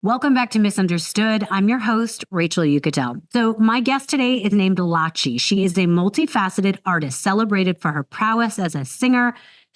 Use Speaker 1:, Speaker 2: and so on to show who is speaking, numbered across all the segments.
Speaker 1: Welcome back to Misunderstood. I'm your host, Rachel Yucatel. So my guest today is named LACHI. She is a multifaceted artist celebrated for her prowess as a singer,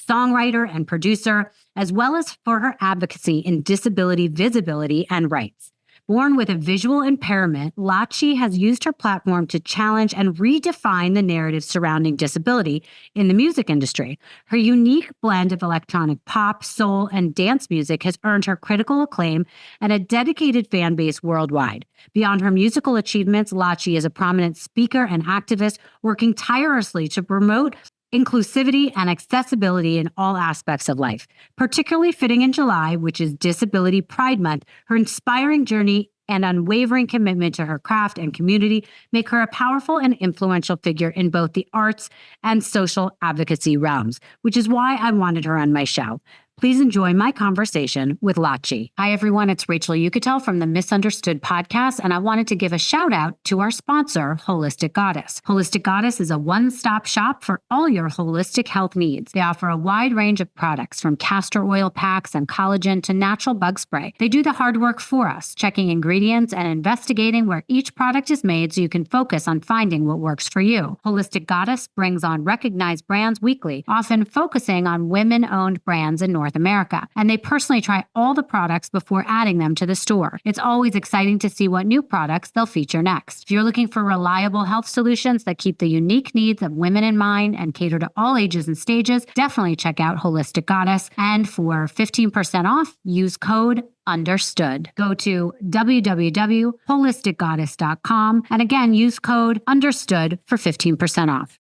Speaker 1: songwriter, and producer, as well as for her advocacy in disability visibility and rights. Born with a visual impairment, LACHI has used her platform to challenge and redefine the narrative surrounding disability in the music industry. Her unique blend of electronic pop, soul, and dance music has earned her critical acclaim and a dedicated fan base worldwide. Beyond her musical achievements, LACHI is a prominent speaker and activist working tirelessly to promote inclusivity and accessibility in all aspects of life. Particularly fitting in July, which is Disability Pride Month, her inspiring journey and unwavering commitment to her craft and community make her a powerful and influential figure in both the arts and social advocacy realms, which is why I wanted her on my show. Please enjoy my conversation with LACHI. Hi, everyone. It's Rachel Yucatel from the Misunderstood podcast, and I wanted to give a shout out to our sponsor, Holistic Goddess. Holistic Goddess is a one-stop shop for all your holistic health needs. They offer a wide range of products from castor oil packs and collagen to natural bug spray. They do the hard work for us, checking ingredients and investigating where each product is made so you can focus on finding what works for you. Holistic Goddess brings on recognized brands weekly, often focusing on women-owned brands in North America, and they personally try all the products before adding them to the store. It's always exciting to see what new products they'll feature next. If you're looking for reliable health solutions that keep the unique needs of women in mind and cater to all ages and stages, definitely check out Holistic Goddess. And for 15% off, use code Understood. Go to www.holisticgoddess.com and again, use code Understood for 15% off.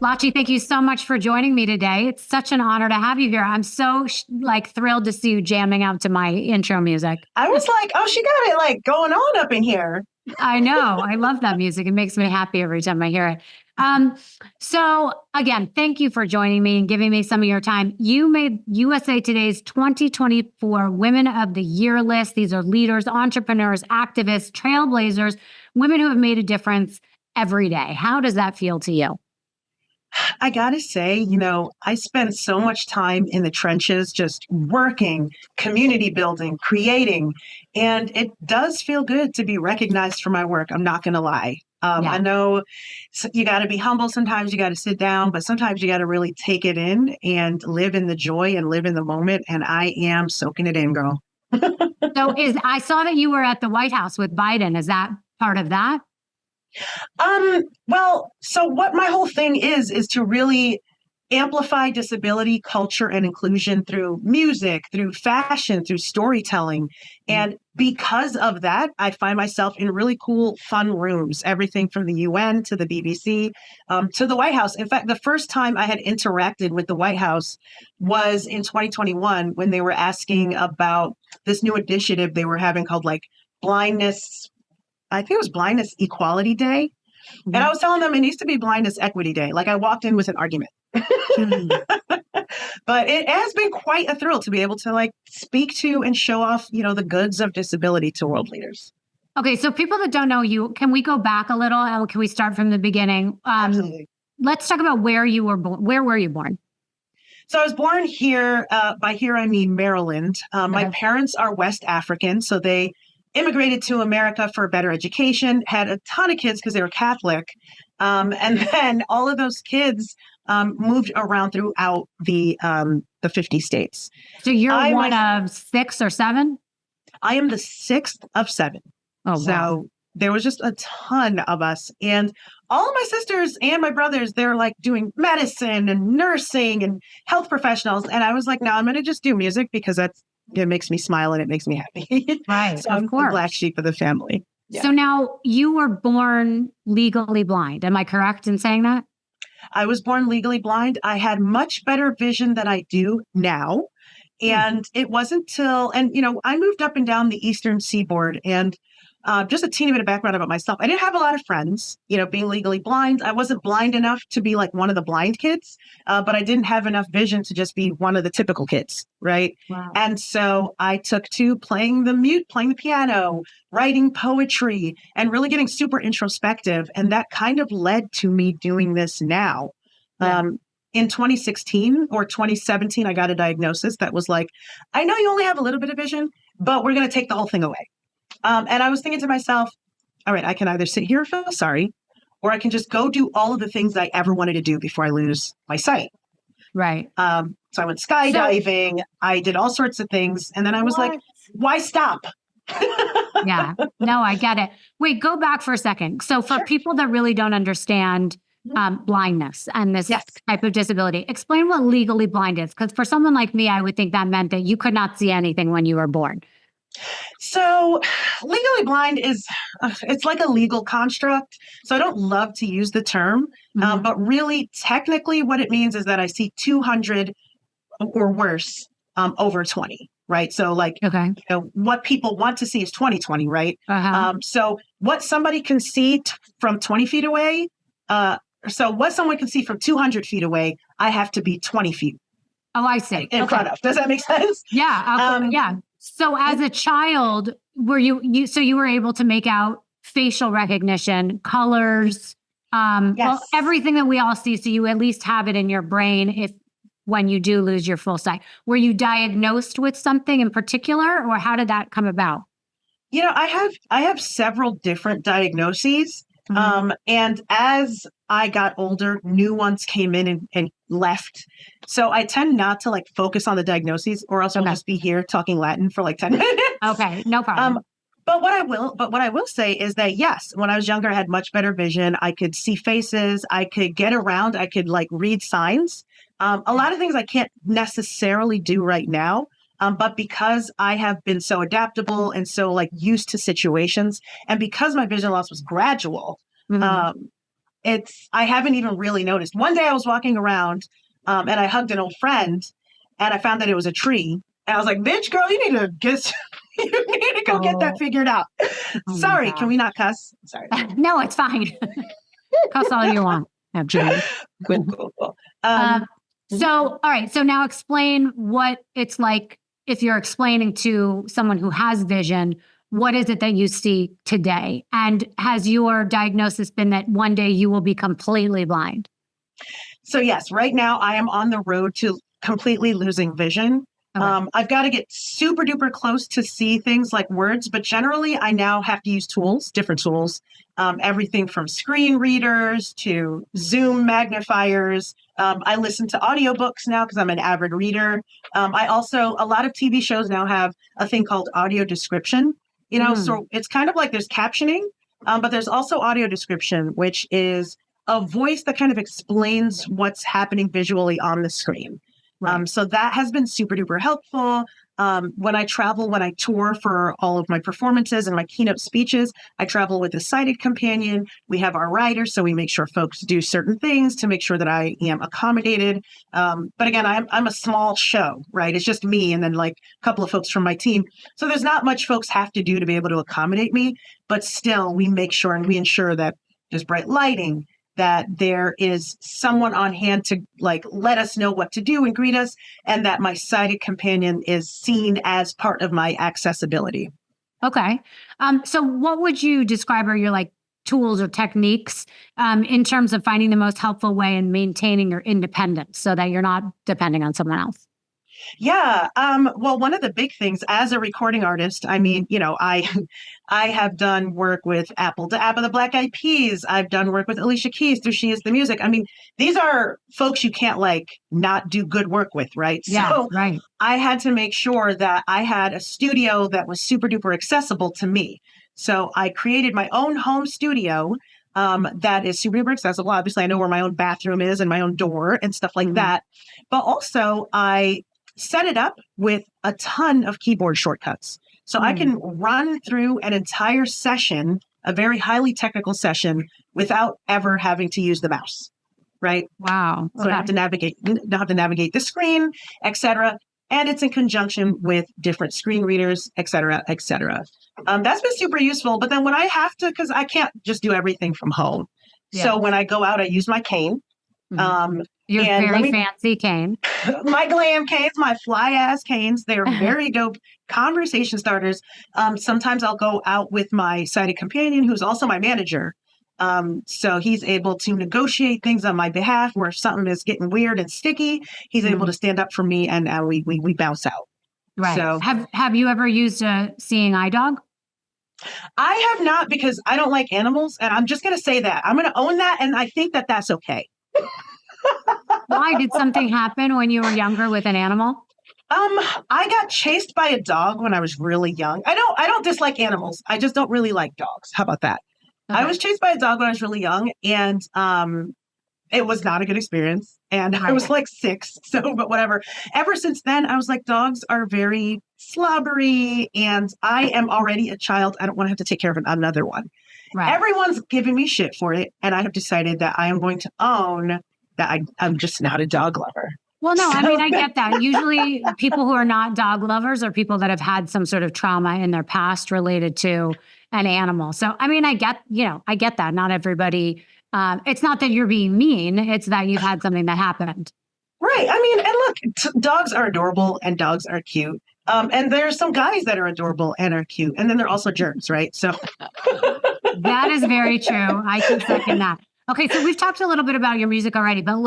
Speaker 1: LACHI, thank you so much for joining me today. It's such an honor to have you here. I'm so thrilled to see you jamming out to my intro music.
Speaker 2: I was like, oh, she got it going on up in here.
Speaker 1: I know. I love that music. It makes me happy every time I hear it. So again, thank you for joining me and giving me some of your time. You made USA Today's 2024 Women of the Year list. These are leaders, entrepreneurs, activists, trailblazers, women who have made a difference every day. How does that feel to you?
Speaker 2: I got to say, I spent so much time in the trenches, just working, community building, creating, and it does feel good to be recognized for my work. I'm not going to lie. I know you got to be humble. Sometimes you got to sit down, but sometimes you got to really take it in and live in the joy and live in the moment. And I am soaking it in, girl.
Speaker 1: I saw that you were at the White House with Biden. Is that part of that?
Speaker 2: Well, so what my whole thing is to really amplify disability, culture, and inclusion through music, through fashion, through storytelling. And because of that, I find myself in really cool, fun rooms, everything from the UN to the BBC, to the White House. In fact, the first time I had interacted with the White House was in 2021 when they were asking about this new initiative they were having called blindness. I think it was Blindness Equality Day. Mm-hmm. And I was telling them it needs to be Blindness Equity Day. I walked in with an argument. But it has been quite a thrill to be able to speak to and show off, the goods of disability to world leaders.
Speaker 1: Okay, so people that don't know you, can we go back a little and can we start from the beginning?
Speaker 2: Absolutely.
Speaker 1: Let's talk about where you were born. Where were you born?
Speaker 2: So I was born here. By here, I mean Maryland. My parents are West African, so they immigrated to America for a better education, had a ton of kids because they were Catholic. And then all of those kids moved around throughout the 50 states.
Speaker 1: So you're one of 6 or 7?
Speaker 2: I am the 6th of 7.
Speaker 1: Oh, wow.
Speaker 2: So there was just a ton of us. And all of my sisters and my brothers, they're doing medicine and nursing and health professionals. And I was like, no, I'm going to just do music because it makes me smile and it makes me happy.
Speaker 1: Right.
Speaker 2: So I'm the black sheep of the family. Yeah.
Speaker 1: So now you were born legally blind. Am I correct in saying that?
Speaker 2: I was born legally blind. I had much better vision than I do now. And it wasn't till, I moved up and down the Eastern Seaboard, and just a teeny bit of background about myself. I didn't have a lot of friends, being legally blind. I wasn't blind enough to be like one of the blind kids, but I didn't have enough vision to just be one of the typical kids. Right.
Speaker 1: Wow.
Speaker 2: And so I took to playing the piano, writing poetry, and really getting super introspective. And that kind of led to me doing this now.
Speaker 1: Yeah.
Speaker 2: In 2016 or 2017, I got a diagnosis that was like, I know you only have a little bit of vision, but we're going to take the whole thing away. And I was thinking to myself, all right, I can either sit here and feel sorry, or I can just go do all of the things I ever wanted to do before I lose my sight.
Speaker 1: Right.
Speaker 2: So I went skydiving. I did all sorts of things. And then I was like, why stop?
Speaker 1: Yeah. No, I get it. Wait, go back for a second. So for people that really don't understand blindness and this type of disability, explain what legally blind is. Because for someone like me, I would think that meant that you could not see anything when you were born.
Speaker 2: So legally blind is, it's like a legal construct. So I don't love to use the term, but really technically what it means is that I see 200 or worse over 20, right? So like, what people want to see is 20/20, right? So what somebody can see from 20 feet away, so what someone can see from 200 feet away, I have to be 20 feet.
Speaker 1: Oh, I see.
Speaker 2: In front of. Does that make sense?
Speaker 1: Yeah. Yeah. So as a child, were you were able to make out facial recognition, colors, well, everything that we all see. So you at least have it in your brain when you do lose your full sight. Were you diagnosed with something in particular, or how did that come about?
Speaker 2: I have several different diagnoses. And as I got older, new ones came in and left. So I tend not to focus on the diagnoses, or else I'll just be here talking Latin for 10 minutes.
Speaker 1: Okay, no problem.
Speaker 2: But what I will say is that, yes, when I was younger, I had much better vision. I could see faces. I could get around. I could read signs. A lot of things I can't necessarily do right now. But because I have been so adaptable and so used to situations, and because my vision loss was gradual, I haven't even really noticed. One day I was walking around and I hugged an old friend, and I found that it was a tree. And I was like, bitch, girl, you need to go get that figured out. Sorry, can we not cuss? Sorry.
Speaker 1: No, it's fine. Cuss all you want.
Speaker 2: Cool.
Speaker 1: So, all right. So now explain what it's like if you're explaining to someone who has vision, what is it that you see today? And has your diagnosis been that one day you will be completely blind?
Speaker 2: So yes, right now I am on the road to completely losing vision. Okay. I've got to get super duper close to see things like words, but generally I now have to use different tools, everything from screen readers to Zoom magnifiers. I listen to audiobooks now because I'm an avid reader. A lot of TV shows now have a thing called audio description, so it's kind of like there's captioning, but there's also audio description, which is a voice that kind of explains what's happening visually on the screen. Right. So that has been super duper helpful. When I tour for all of my performances and my keynote speeches, I travel with a sighted companion. We have our rider, so we make sure folks do certain things to make sure that I am accommodated. But again, I'm a small show, right? It's just me and then a couple of folks from my team. So there's not much folks have to do to be able to accommodate me, but still we make sure and we ensure that there's bright lighting, that there is someone on hand to let us know what to do and greet us, and that my sighted companion is seen as part of my accessibility.
Speaker 1: Okay. So what would you describe are your tools or techniques in terms of finding the most helpful way in maintaining your independence so that you're not depending on someone else?
Speaker 2: Yeah. Well, one of the big things as a recording artist, I have done work with the Black Eyed Peas. I've done work with Alicia Keys through She Is the Music. I mean, these are folks you can't not do good work with, right?
Speaker 1: Yeah,
Speaker 2: so
Speaker 1: right.
Speaker 2: I had to make sure that I had a studio that was super duper accessible to me. So I created my own home studio that is super duper accessible. Obviously, I know where my own bathroom is and my own door and stuff like that. But also I set it up with a ton of keyboard shortcuts. So I can run through an entire session, a very highly technical session, without ever having to use the mouse, right?
Speaker 1: Wow.
Speaker 2: So I have to navigate the screen, etc. and it's in conjunction with different screen readers, et cetera, et cetera. That's been super useful. But then when I have to, because I can't just do everything from home.
Speaker 1: Yeah.
Speaker 2: So when I go out, I use my cane.
Speaker 1: Your very fancy cane.
Speaker 2: My glam canes, my fly ass canes. They're very dope conversation starters. Sometimes I'll go out with my sighted companion, who's also my manager. So he's able to negotiate things on my behalf where something is getting weird and sticky. He's able to stand up for me, and we bounce out.
Speaker 1: Right.
Speaker 2: So
Speaker 1: have you ever used a seeing eye dog?
Speaker 2: I have not, because I don't like animals, and I'm just going to say that. I'm going to own that, and I think that that's okay.
Speaker 1: Why? Did something happen when you were younger with an animal?
Speaker 2: I got chased by a dog when I was really young. I don't dislike animals. I just don't really like dogs. How about that? Okay. I was chased by a dog when I was really young, and it was not a good experience. And I was like 6, but whatever. Ever since then, I was like, dogs are very slobbery, and I am already a child. I don't want to have to take care of another one. Right. Everyone's giving me shit for it, and I have decided that I am going to own that I'm just not a dog lover.
Speaker 1: Well, no, I mean, I get that. Usually people who are not dog lovers are people that have had some sort of trauma in their past related to an animal. So, I mean, I get that. Not everybody, it's not that you're being mean. It's that you've had something that happened.
Speaker 2: Right. I mean, and look, dogs are adorable and dogs are cute. And there are some guys that are adorable and are cute. And then they're also germs, right? So
Speaker 1: that is very true. I can second that. Okay, so we've talked a little bit about your music already, but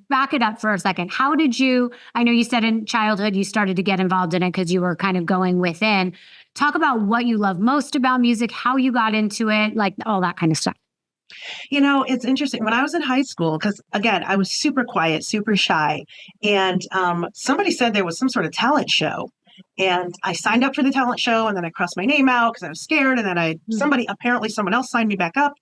Speaker 1: back it up for a second. How did you, I know you said in childhood you started to get involved in it because you were kind of going within. Talk about what you love most about music, how you got into it, like all that kind of stuff.
Speaker 2: You know, it's interesting. When I was in high school, because again, I was super quiet, super shy, and somebody said there was some sort of talent show. And I signed up for the talent show, and then I crossed my name out because I was scared. And then someone else signed me back up.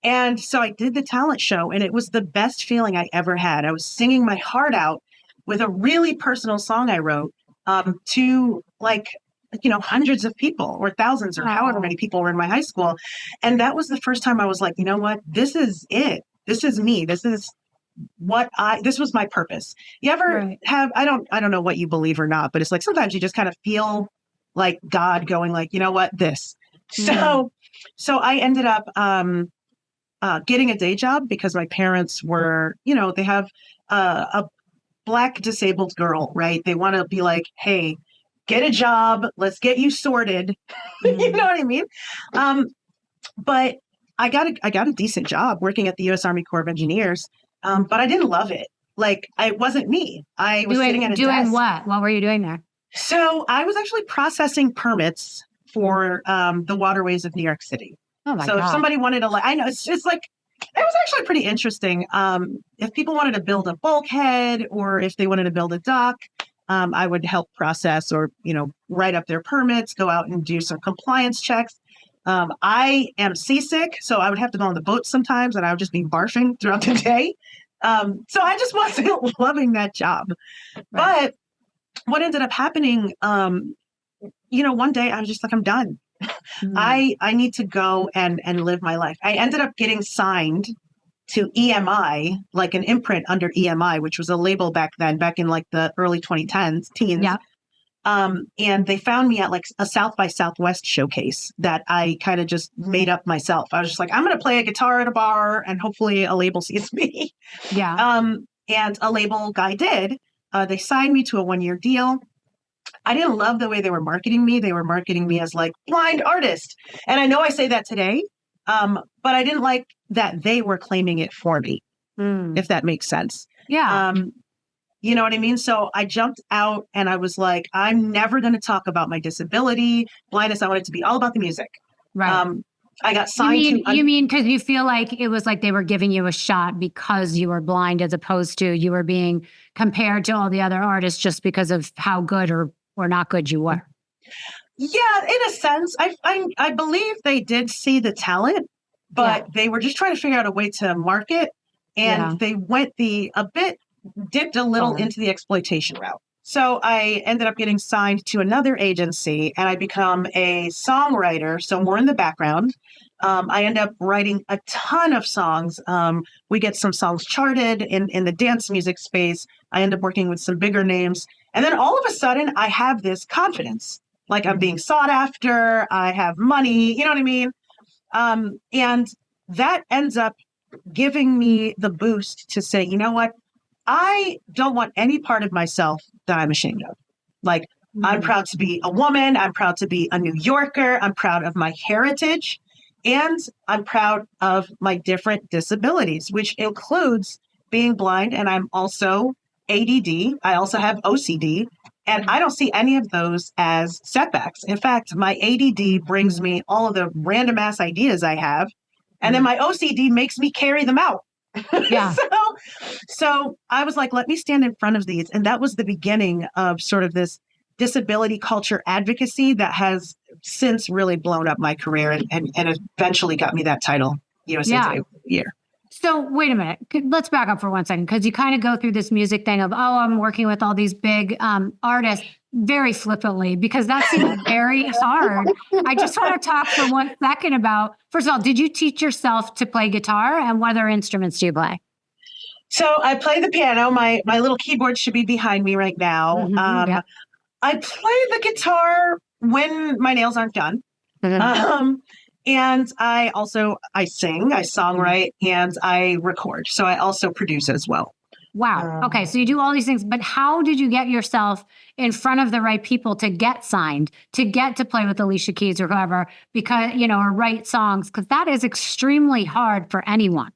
Speaker 2: And so I did the talent show, and it was the best feeling I ever had. I was singing my heart out with a really personal song I wrote to hundreds of people or thousands or however many people were in my high school. And that was the first time I was like, you know what? This is it. This is me. This is this was my purpose. You ever have, I don't know what you believe or not, but it's like sometimes you just kind of feel like God going like, you know what, this. So I ended up getting a day job because my parents were, they have a Black disabled girl, right? They want to be like, hey, get a job. Let's get you sorted. You know what I mean? But I got a decent job working at the U.S. Army Corps of Engineers, but I didn't love it. Like, it wasn't me. I was sitting at a desk.
Speaker 1: Doing what? What were you doing there?
Speaker 2: So I was actually processing permits for the waterways of New York City.
Speaker 1: Oh my
Speaker 2: God.
Speaker 1: If
Speaker 2: somebody wanted to, I know it's like, it was actually pretty interesting. If people wanted to build a bulkhead or if they wanted to build a dock, I would help process or, write up their permits, go out and do some compliance checks. I am seasick, so I would have to go on the boat sometimes and I would just be barfing throughout the day. So I just wasn't loving that job. Right. But what ended up happening, one day I was just like, I'm done. I need to go and live my life. I ended up getting signed to EMI, like an imprint under EMI, which was a label back in like the early 2010s, teens. Yeah. And they found me at like a South by Southwest showcase that I kind of just made up myself. I was just like, I'm going to play a guitar at a bar and hopefully a label sees me. Yeah. And a label guy did. They signed me to a 1-year deal. I didn't love the way they were marketing me. They were marketing me as like blind artist. And I know I say that today, but I didn't like that they were claiming it for me, if that makes sense.
Speaker 1: Yeah.
Speaker 2: You know what I mean? So I jumped out and I was like, I'm never going to talk about my disability, blindness. I want it to be all about the music. Right. I got signed
Speaker 1: You mean because you feel like it was like they were giving you a shot because you were blind as opposed to you were being compared to all the other artists just because of how good or not good you were?
Speaker 2: Yeah, in a sense. I believe they did see the talent, but they were just trying to figure out a way to market. And they went dipped a little into the exploitation route. So I ended up getting signed to another agency and I become a songwriter. So more in the background. I end up writing a ton of songs. We get some songs charted in the dance music space. I end up working with some bigger names. And then all of a sudden I have this confidence, like I'm being sought after, I have money, you know what I mean? And that ends up giving me the boost to say, you know what? I don't want any part of myself that I'm ashamed of. Like, I'm proud to be a woman. I'm proud to be a New Yorker. I'm proud of my heritage. And I'm proud of my different disabilities, which includes being blind. And I'm also ADD. I also have OCD. And I don't see any of those as setbacks. In fact, my ADD brings me all of the random ass ideas I have. And then my OCD makes me carry them out.
Speaker 1: Yeah.
Speaker 2: So I was like, let me stand in front of these. And that was the beginning of sort of this disability culture advocacy that has since really blown up my career and eventually got me that title, USA Today of the Year.
Speaker 1: So wait a minute. Let's back up for 1 second, because you kind of go through this music thing of, oh, I'm working with all these big artists very flippantly, because that seems very hard. I just want to talk for 1 second about, first of all, did you teach yourself to play guitar, and what other instruments do you play?
Speaker 2: So I play the piano. My little keyboard should be behind me right now. I play the guitar when my nails aren't done. And I sing, I songwrite, and I record. So I also produce as well.
Speaker 1: Wow. Okay. So you do all these things, but how did you get yourself in front of the right people to get signed, to get to play with Alicia Keys or whoever, because, or write songs? Because that is extremely hard for anyone.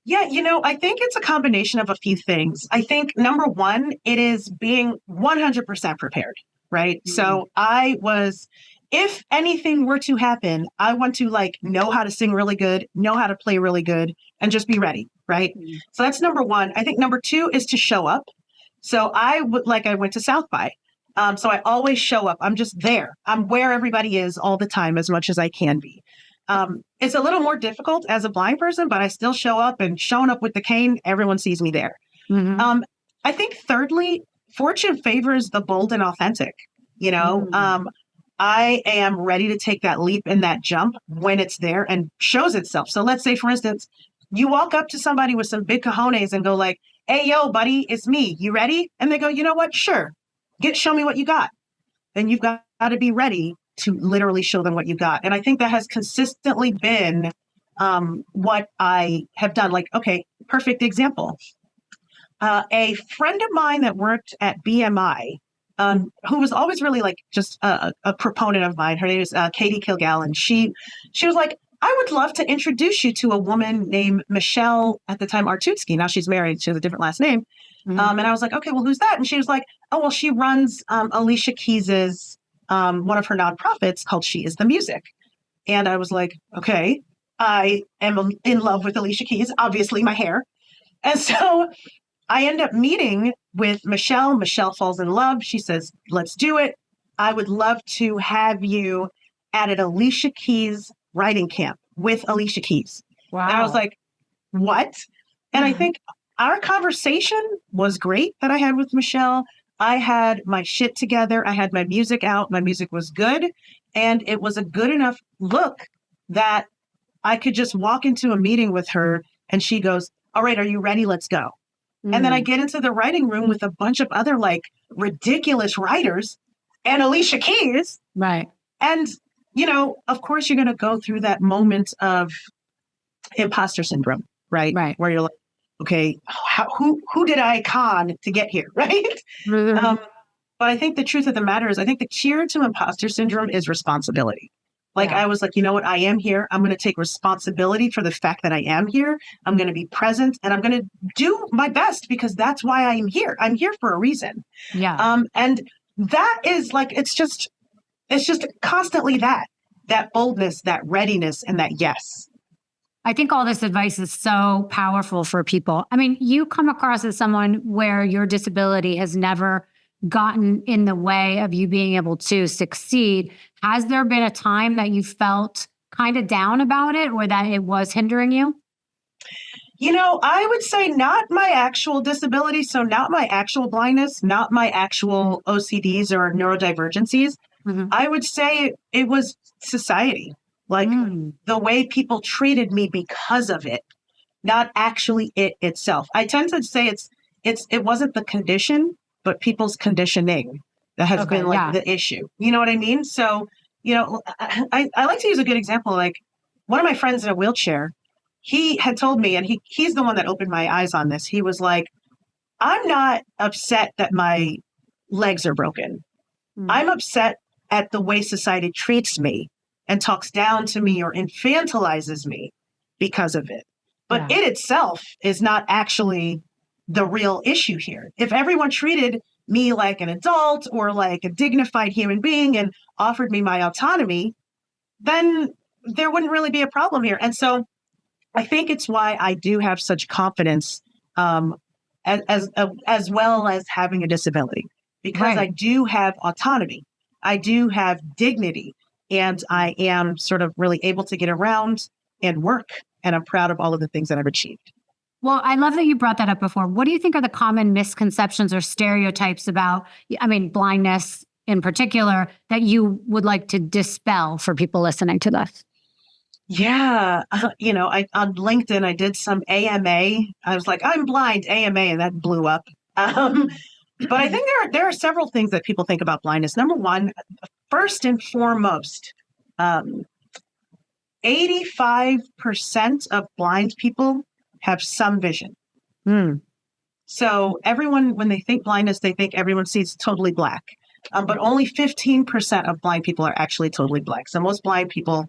Speaker 2: Yeah, I think it's a combination of a few things. I think number one, it is being 100% prepared, right? So if anything were to happen, I want to know how to sing really good, know how to play really good, and just be ready, right? So that's number one. I think number two is to show up. So I went to South by. So I always show up. I'm just there. I'm where everybody is all the time as much as I can be. It's a little more difficult as a blind person, but I still show up, and showing up with the cane, everyone sees me there. I think thirdly, fortune favors the bold and authentic. I am ready to take that leap and that jump when it's there and shows itself. So let's say, for instance, you walk up to somebody with some big cojones and go like, hey, yo, buddy, it's me. You ready? And they go, you know what? Sure. Show me what you got. Then you've got to be ready to literally show them what you got. And I think that has consistently been what I have done. Okay, perfect example. A friend of mine that worked at BMI, who was always really just a proponent of mine. Her name is Katie Kilgallen. She was like, I would love to introduce you to a woman named Michelle, at the time, Artutsky. Now she's married. She has a different last name. And I was like, okay, well, who's that? And she was like, oh, well, she runs Alicia Keys's, one of her nonprofits called She Is the Music. And I was like, okay, I am in love with Alicia Keys, obviously my hair. And so I end up meeting with Michelle. Michelle falls in love. She says, let's do it. I would love to have you at an Alicia Keys writing camp with Alicia Keys.
Speaker 1: Wow.
Speaker 2: And I was like, what? And I think our conversation was great that I had with Michelle. I had my shit together. I had my music out. My music was good. And it was a good enough look that I could just walk into a meeting with her and she goes, all right, are you ready? Let's go. And then I get into the writing room with a bunch of other ridiculous writers and Alicia Keys.
Speaker 1: Right.
Speaker 2: And, of course, you're going to go through that moment of imposter syndrome, right? Right. Where you're like, okay, who did I con to get here, right? But I think the truth of the matter is, I think the cure to imposter syndrome is responsibility. I was like, you know what? I am here. I'm going to take responsibility for the fact that I am here. I'm going to be present and I'm going to do my best because that's why I'm here. I'm here for a reason.
Speaker 1: Yeah.
Speaker 2: And that is it's just constantly that boldness, that readiness, and that yes.
Speaker 1: I think all this advice is so powerful for people. I mean, you come across as someone where your disability has never gotten in the way of you being able to succeed. Has there been a time that you felt kind of down about it or that it was hindering you?
Speaker 2: I would say not my actual disability. So not my actual blindness, not my actual OCDs or neurodivergencies. I would say it was society, the way people treated me because of it, not actually it itself. I tend to say it wasn't the condition. but people's conditioning that has been like the issue. You know what I mean? So, I like to use a good example. Like one of my friends in a wheelchair, he had told me, and he's the one that opened my eyes on this. He was like, I'm not upset that my legs are broken. I'm upset at the way society treats me and talks down to me or infantilizes me because of it. But it itself is not actually the real issue here. If everyone treated me like an adult or like a dignified human being and offered me my autonomy, then there wouldn't really be a problem here. And so I think it's why I do have such confidence as well as having a disability, because I do have autonomy. I do have dignity, and I am sort of really able to get around and work. And I'm proud of all of the things that I've achieved.
Speaker 1: Well, I love that you brought that up before. What do you think are the common misconceptions or stereotypes about, blindness in particular, that you would like to dispel for people listening to this?
Speaker 2: Yeah. On LinkedIn, I did some AMA. I was like, I'm blind, AMA, and that blew up. But I think there are several things that people think about blindness. Number one, first and foremost, 85% of blind people have some vision. So everyone, when they think blindness, they think everyone sees totally black. But only 15% of blind people are actually totally black. So most blind people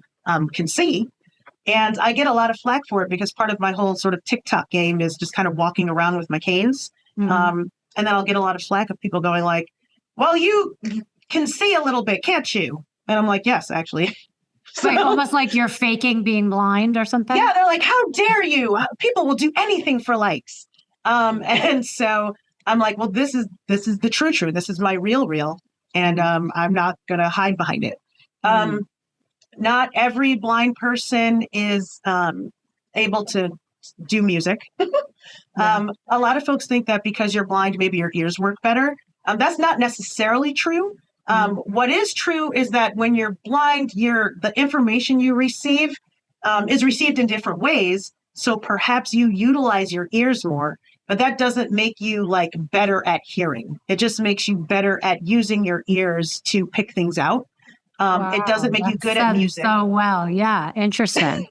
Speaker 2: can see. And I get a lot of flack for it because part of my whole sort of TikTok game is just kind of walking around with my canes. And then I'll get a lot of flack of people going like, well, you can see a little bit, can't you? And I'm like, yes, actually.
Speaker 1: So, like, almost like you're faking being blind or something?
Speaker 2: Yeah, they're like, how dare you? People will do anything for likes. And so I'm like, well, this is the true. This is my real. And I'm not going to hide behind it. Not every blind person is able to do music. A lot of folks think that because you're blind, maybe your ears work better. That's not necessarily true. What is true is that when you're blind, the information you receive is received in different ways. So perhaps you utilize your ears more, but that doesn't make you like better at hearing. It just makes you better at using your ears to pick things out. It doesn't make you good at music.
Speaker 1: So well, yeah, interesting.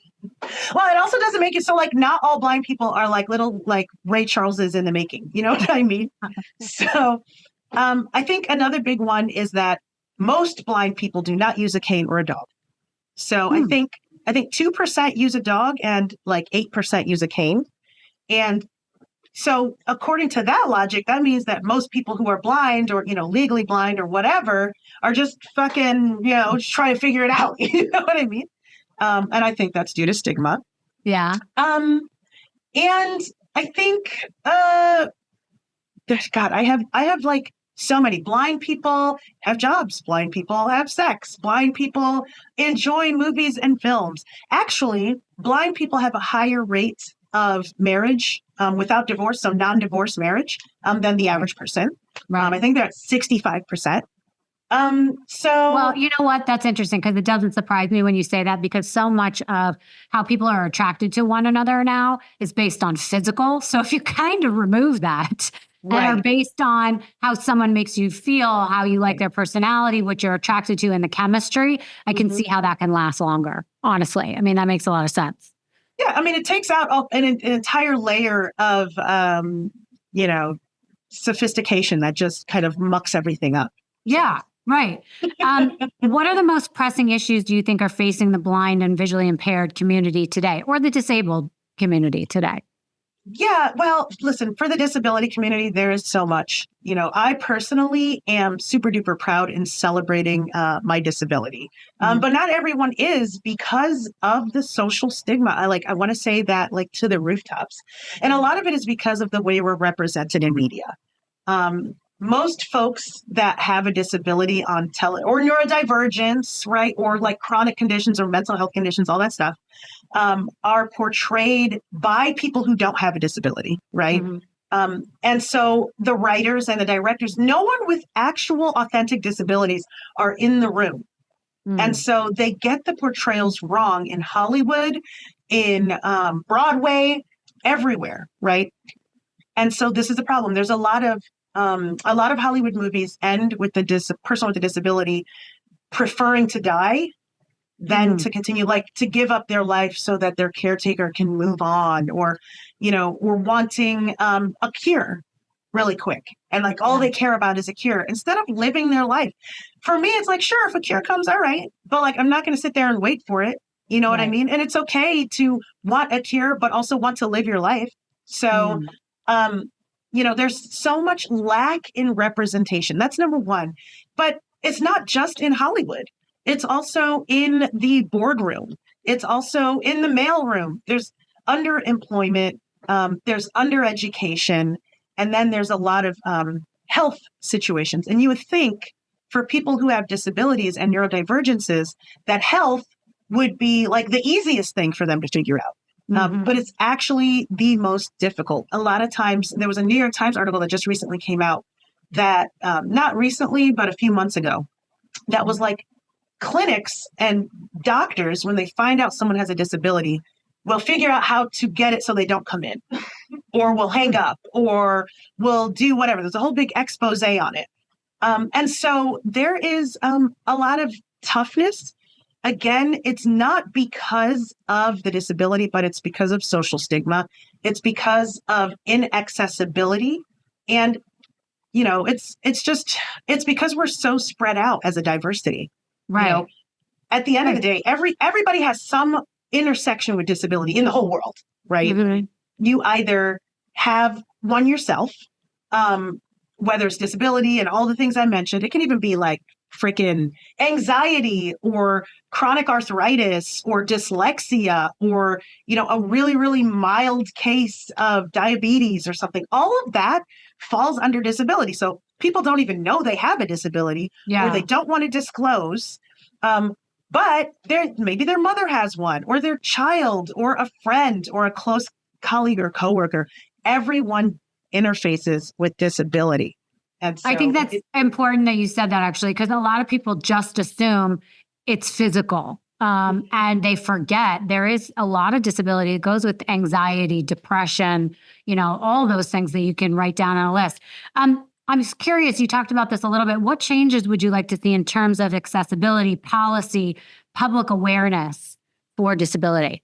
Speaker 2: Well, it also doesn't make it so like not all blind people are like little like Ray Charleses in the making. You know what I mean? So I think another big one is that most blind people do not use a cane or a dog. So I think 2% use a dog and like 8% use a cane. And so according to that logic, that means that most people who are blind or, legally blind or whatever are just fucking, just trying to figure it out. You know what I mean? And I think that's due to stigma.
Speaker 1: Yeah.
Speaker 2: And I think, God, I have like so many blind people have jobs. Blind people have sex. Blind people enjoy movies and films. Actually, blind people have a higher rate of marriage without divorce, so non-divorce marriage, than the average person. I think they're at 65%.
Speaker 1: Well, you know what? That's interesting because it doesn't surprise me when you say that, because so much of how people are attracted to one another now is based on physical. So if you kind of remove that and are based on how someone makes you feel, how you like their personality, what you're attracted to, and the chemistry, I can see how that can last longer. Honestly, that makes a lot of sense.
Speaker 2: Yeah, it takes out an entire layer of, sophistication that just kind of mucks everything up.
Speaker 1: Yeah. Right. What are the most pressing issues do you think are facing the blind and visually impaired community today, or the disabled community today?
Speaker 2: Yeah, well, listen, for the disability community, there is so much. I personally am super duper proud in celebrating my disability, but not everyone is because of the social stigma. I want to say that like to the rooftops, and a lot of it is because of the way we're represented in media. Most folks that have a disability on or neurodivergence, right, or like chronic conditions or mental health conditions, all that stuff, are portrayed by people who don't have a disability, right? And so the writers and the directors, no one with actual authentic disabilities are in the room. And so they get the portrayals wrong in Hollywood, in Broadway, everywhere, right? And so this is the problem. There's a lot of A lot of Hollywood movies end with the person with a disability preferring to die than to continue, like to give up their life so that their caretaker can move on, or, we're wanting a cure really quick. And like all they care about is a cure instead of living their life. For me, it's like, sure, if a cure comes, all right. But like, I'm not going to sit there and wait for it. You know what I mean? And it's okay to want a cure, but also want to live your life. So, there's so much lack in representation. That's number one. But it's not just in Hollywood. It's also in the boardroom. It's also in the mailroom. There's underemployment. There's undereducation. And then there's a lot of health situations. And you would think for people who have disabilities and neurodivergences that health would be like the easiest thing for them to figure out. But it's actually the most difficult. A lot of times, there was a New York Times article that just recently came out that, not recently, but a few months ago, that was like clinics and doctors, when they find out someone has a disability, will figure out how to get it so they don't come in, or will hang up, or will do whatever. There's a whole big expose on it. And so there is a lot of toughness. Again, it's not because of the disability, but it's because of social stigma. It's because of inaccessibility. And, it's because we're so spread out as a diversity.
Speaker 1: Right.
Speaker 2: At the end of the day, everybody has some intersection with disability in the whole world, right? Mm-hmm. You either have one yourself, whether it's disability and all the things I mentioned. It can even be like freaking anxiety or chronic arthritis or dyslexia, or, a really, really mild case of diabetes or something. All of that falls under disability. So people don't even know they have a disability, or they don't want to disclose. But maybe their mother has one, or their child, or a friend, or a close colleague or coworker. Everyone interfaces with disability. And so
Speaker 1: I think that's important that you said that, actually, because a lot of people just assume it's physical, and they forget there is a lot of disability. It goes with anxiety, depression, all those things that you can write down on a list. I'm just curious, you talked about this a little bit. What changes would you like to see in terms of accessibility, policy, public awareness for disability?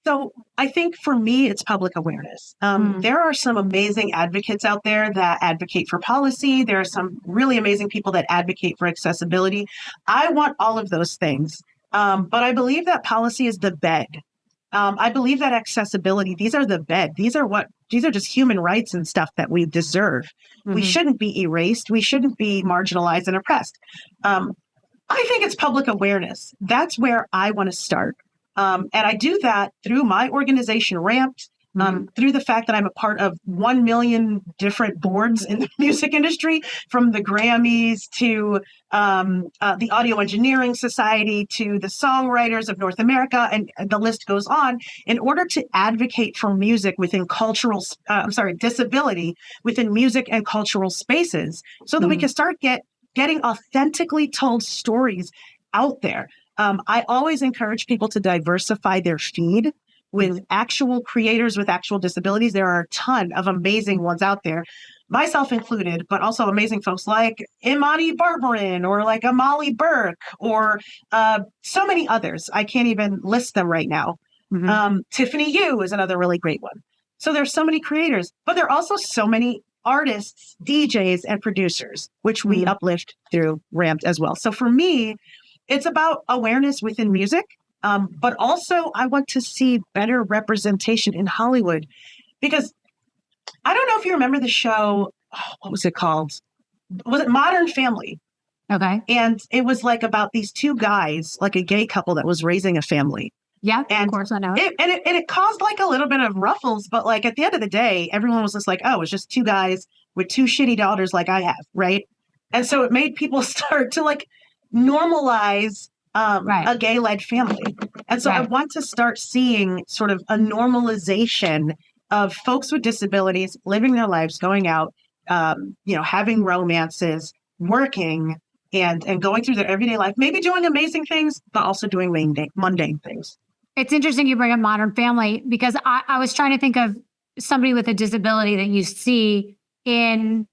Speaker 2: So I think for me, it's public awareness. There are some amazing advocates out there that advocate for policy. There are some really amazing people that advocate for accessibility. I want all of those things. But I believe that policy is the bed. I believe that accessibility, these are the bed. These are just human rights and stuff that we deserve. We shouldn't be erased. We shouldn't be marginalized and oppressed. I think it's public awareness. That's where I want to start. And I do that through my organization, Ramped, through the fact that I'm a part of 1 million different boards in the music industry, from the Grammys to the Audio Engineering Society to the Songwriters of North America, and the list goes on, in order to advocate for music within disability within music and cultural spaces, so that we can start getting authentically told stories out there. I always encourage people to diversify their feed with actual creators with actual disabilities. There are a ton of amazing ones out there, myself included, but also amazing folks like Imani Barbarin, or like Amali Burke, or so many others. I can't even list them right now. Tiffany Yu is another really great one. So there's so many creators, but there are also so many artists, DJs, and producers, which we uplift through Ramped as well. So for me, it's about awareness within music, but also I want to see better representation in Hollywood, because I don't know if you remember the show, what was it called? Was it Modern Family?
Speaker 1: Okay.
Speaker 2: And it was like about these two guys, like a gay couple that was raising a family.
Speaker 1: Yeah,
Speaker 2: and
Speaker 1: of course I know it.
Speaker 2: It caused like a little bit of ruffles, but like at the end of the day, everyone was just like, oh, it's just two guys with two shitty daughters like I have, right? And so it made people start to like normalize a gay-led family. And so I want to start seeing sort of a normalization of folks with disabilities living their lives, going out, having romances, working, and going through their everyday life, maybe doing amazing things, but also doing mundane things.
Speaker 1: It's interesting you bring up Modern Family, because I was trying to think of somebody with a disability that you see in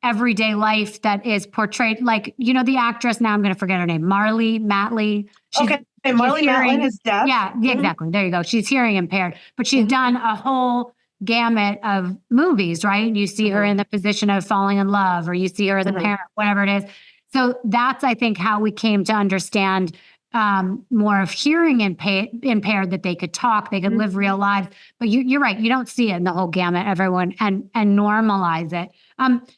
Speaker 1: everyday life that is portrayed, like, the actress, now I'm going to forget her name, Matley.
Speaker 2: Okay. And Marley Matlin is deaf.
Speaker 1: Yeah, exactly. There you go. She's hearing impaired, but she's done a whole gamut of movies, right? You see her in the position of falling in love, or you see her as a parent, whatever it is. So that's, I think, how we came to understand more of hearing impaired, that they could talk, they could live real lives. But you're right. You don't see it in the whole gamut, everyone, and normalize it.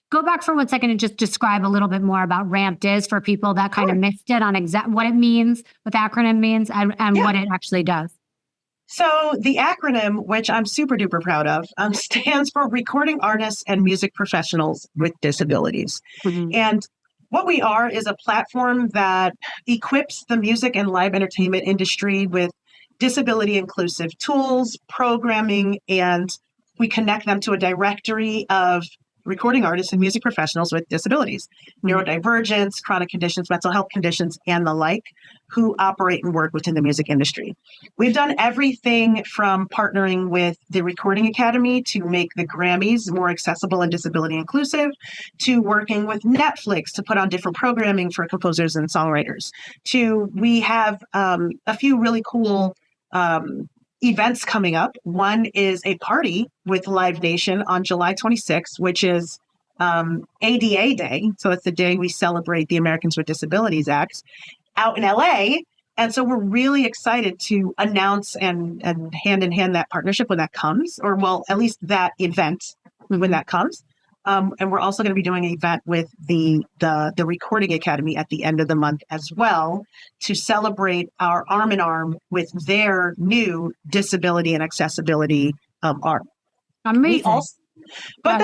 Speaker 1: Go back for 1 second and just describe a little bit more about RAMP-DIS for people that kind of missed it on what it means, what the acronym means, and what it actually does.
Speaker 2: So the acronym, which I'm super duper proud of, stands for Recording Artists and Music Professionals with Disabilities. And what we are is a platform that equips the music and live entertainment industry with disability inclusive tools, programming, and we connect them to a directory of recording artists and music professionals with disabilities, neurodivergence, chronic conditions, mental health conditions, and the like, who operate and work within the music industry. We've done everything from partnering with the Recording Academy to make the Grammys more accessible and disability inclusive, to working with Netflix to put on different programming for composers and songwriters, to we have a few really cool events coming up. One is a party with Live Nation on July 26th, which is ADA Day. So it's the day we celebrate the Americans with Disabilities Act out in LA. And so we're really excited to announce and hand in hand that partnership when that comes, or well, at least that event when that comes. And we're also going to be doing an event with the Recording Academy at the end of the month as well, to celebrate our arm in arm with their new disability and accessibility arm.
Speaker 1: Amazing.
Speaker 2: One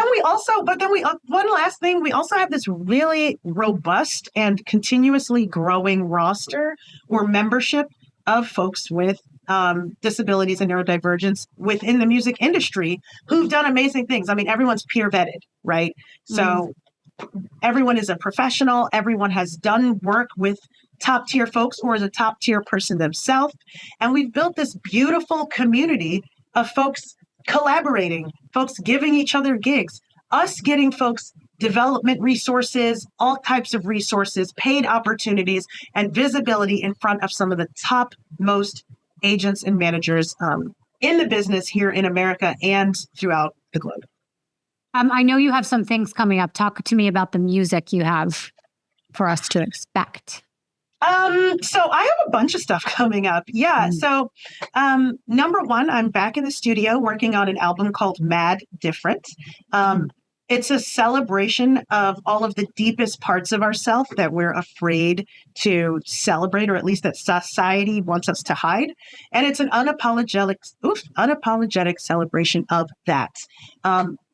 Speaker 2: last thing, we also have this really robust and continuously growing roster or membership of folks with disabilities and neurodivergence within the music industry who've done amazing things. I mean, everyone's peer vetted, right? So everyone is a professional. Everyone has done work with top tier folks or is a top tier person themselves. And we've built this beautiful community of folks collaborating, folks giving each other gigs, us getting folks development resources, all types of resources, paid opportunities, and visibility in front of some of the top most agents and managers in the business here in America and throughout the globe.
Speaker 1: I know you have some things coming up. Talk to me about the music you have for us to expect.
Speaker 2: So I have a bunch of stuff coming up. Yeah. So, number one, I'm back in the studio working on an album called Mad Different. It's a celebration of all of the deepest parts of ourselves that we're afraid to celebrate, or at least that society wants us to hide. And it's an unapologetic celebration of that.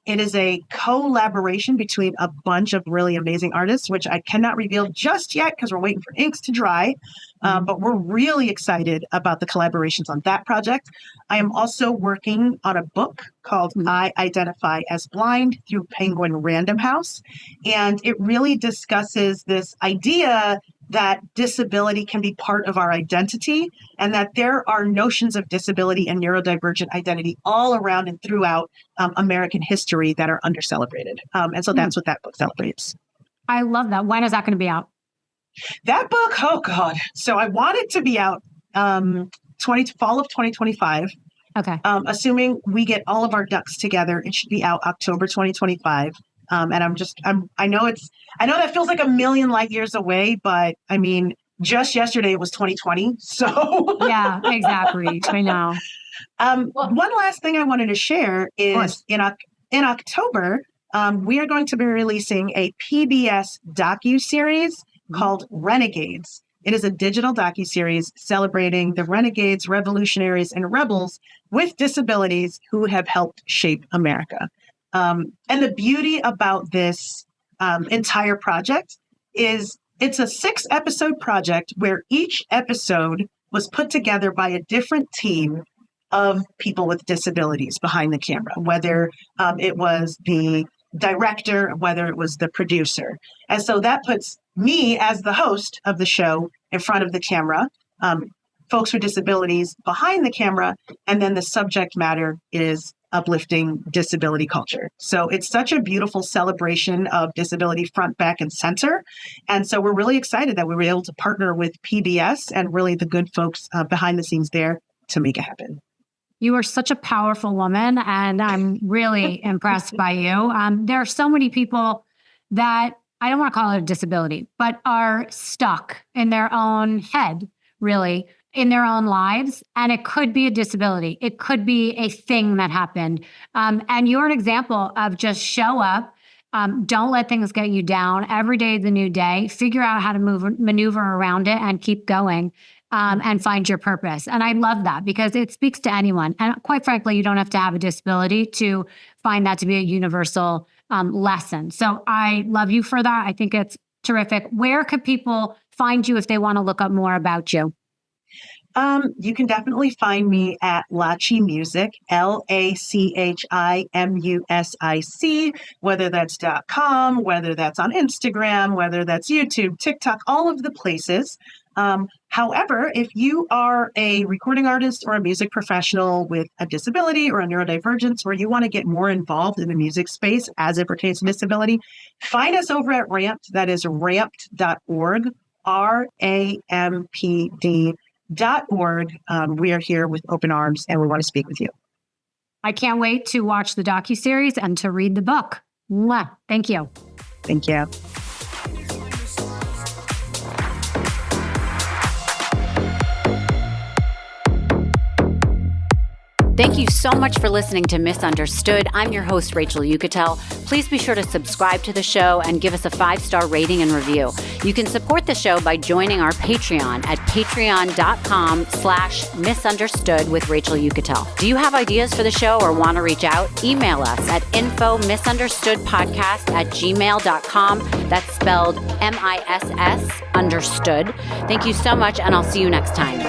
Speaker 2: It is a collaboration between a bunch of really amazing artists, which I cannot reveal just yet because we're waiting for inks to dry. But we're really excited about the collaborations on that project. I am also working on a book called I Identify as Blind through Penguin Random House. And it really discusses this idea that disability can be part of our identity and that there are notions of disability and neurodivergent identity all around and throughout American history that are under-celebrated. And so that's what that book celebrates.
Speaker 1: I love that. When is that going to be out?
Speaker 2: That book, oh God. So I want it to be out fall of 2025.
Speaker 1: Okay.
Speaker 2: Assuming we get all of our ducks together, it should be out October 2025. And I know that feels like a million light years away, but I mean, just yesterday it was 2020. So
Speaker 1: yeah, exactly. I know.
Speaker 2: One last thing I wanted to share is in October, we are going to be releasing a PBS docuseries called Renegades. It is a digital docuseries celebrating the renegades, revolutionaries, and rebels with disabilities who have helped shape America. And the beauty about this entire project is it's a 6-episode project where each episode was put together by a different team of people with disabilities behind the camera, whether it was the director, whether it was the producer. And so that puts me as the host of the show in front of the camera, folks with disabilities behind the camera, and then the subject matter is uplifting disability culture. So it's such a beautiful celebration of disability front, back, and center. And so we're really excited that we were able to partner with PBS and really the good folks behind the scenes there to make it happen.
Speaker 1: You are such a powerful woman, and I'm really impressed by you. There are so many people that, I don't want to call it a disability, but are stuck in their own head, really, in their own lives. And it could be a disability. It could be a thing that happened. And you're an example of just show up. Don't let things get you down. Every day is a new day. Figure out how to maneuver around it and keep going. And find your purpose. And I love that because it speaks to anyone. And quite frankly, you don't have to have a disability to find that to be a universal lesson. So I love you for that. I think it's terrific. Where could people find you if they want to look up more about you?
Speaker 2: You can definitely find me at LACHI Music, LACHIMUSIC, whether that's .com, whether that's on Instagram, whether that's YouTube, TikTok, all of the places. However, if you are a recording artist or a music professional with a disability or a neurodivergence, or you want to get more involved in the music space as it pertains to disability, find us over at Ramped. That is ramped.org, RAMPD.org. We are here with open arms and we want to speak with you.
Speaker 1: I can't wait to watch the docuseries and to read the book. Mwah. Thank you.
Speaker 2: Thank you.
Speaker 3: Thank you so much for listening to Misunderstood. I'm your host, Rachel Yucatel. Please be sure to subscribe to the show and give us a 5-star rating and review. You can support the show by joining our Patreon at patreon.com/misunderstood with Rachel Yucatel. Do you have ideas for the show or want to reach out? Email us at info misunderstoodpodcast@gmail.com. That's spelled MISS understood. Thank you so much, and I'll see you next time.